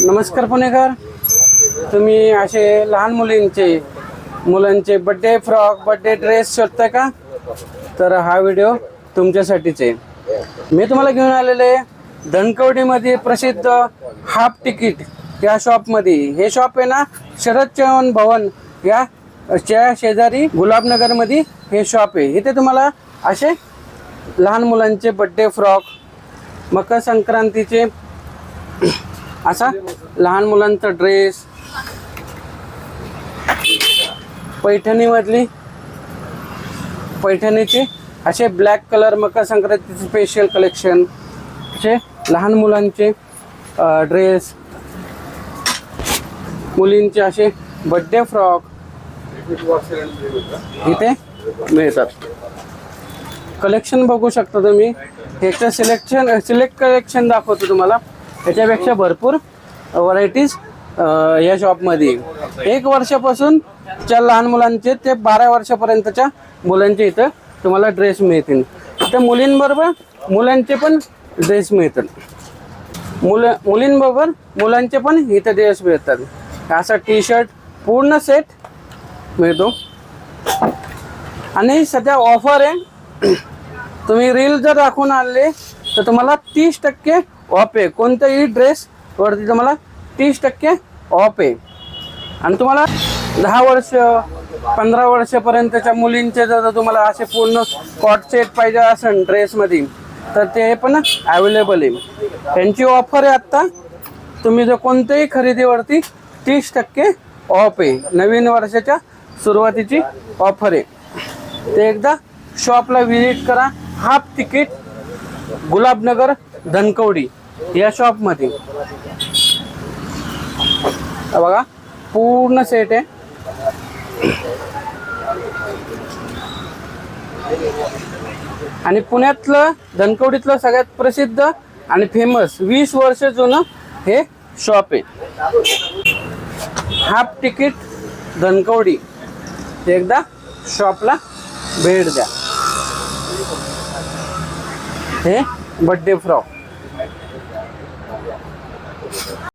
नमस्कार पुणेकर, तुम्ही असे लहान मुलांचे बर्थडे फ्रॉक, बर्थडे ड्रेस शोधताय का? तर हा व्हिडिओ तुमच्यासाठीच आहे. मी तुम्हाला घेऊन आलेले धनकवडीमध्ये प्रसिद्ध हाफ तिकीट या शॉपमध्ये. हे शॉप आहे ना, शरद चव्हाण भवन या शेजारी गुलाबनगरमध्ये हे शॉप आहे. इथे तुम्हाला असे लहान मुलांचे बर्थडे फ्रॉक, मकर संक्रांतीचे असा लहान मुलांचा ड्रेस, पैठणीचे असे ब्लॅक कलर मकर संक्रांतीचे स्पेशल कलेक्शन, असे लहान मुलांचे ड्रेस, मुलींचे असे बर्थडे फ्रॉक इथे मिळतात. कलेक्शन बघू शकता तुम्ही. ह्याचं सिलेक्ट कलेक्शन दाखवतो तुम्हाला. ह्याच्यापेक्षा भरपूर व्हरायटीज या शॉपमध्ये. 1 वर्षापासून च्या लहान मुलांचे ते 12 वर्षापर्यंतच्या मुलांचे इथं तुम्हाला ड्रेस मिळतील. इथं मुलींबरोबर मुलांचे पण ड्रेस मिळतात. मुलींबरोबर मुलांचे पण इथं ड्रेस मिळतात. असा टी शर्ट पूर्ण सेट मिळतो. आणि सध्या ऑफर आहे. तुम्ही रील जर दाखवून आणले तर तुम्हाला 30% ऑफ आहे. कोणत्याही ड्रेस वरती तुम्हाला 30% ऑफ आहे. आणि तुम्हाला 10 वर्ष 15 वर्षापर्यंतच्या मुलींचे जर तुम्हाला असे पूर्ण कॉट सेट पाहिजे असेल ड्रेसमध्ये तर ते पण अवेलेबल आहे. त्यांची ऑफर आहे आत्ता. तुम्ही जर कोणत्याही खरेदीवरती 30% ऑफ आहे. नवीन वर्षाच्या सुरुवातीची ऑफर आहे. ते एकदा शॉपला व्हिजिट करा. हाफ तिकीट गुलाबनगर धनकवडी या शॉपमध्ये. बघा पूर्ण सेट आहे. आणि पुण्यातलं धनकवडीतलं सगळ्यात प्रसिद्ध आणि फेमस 20 वर्ष जुनं हे शॉप आहे. Half ticket Dhankawadi. एकदा शॉपला भेट द्या. हे बर्थडे फ्रॉक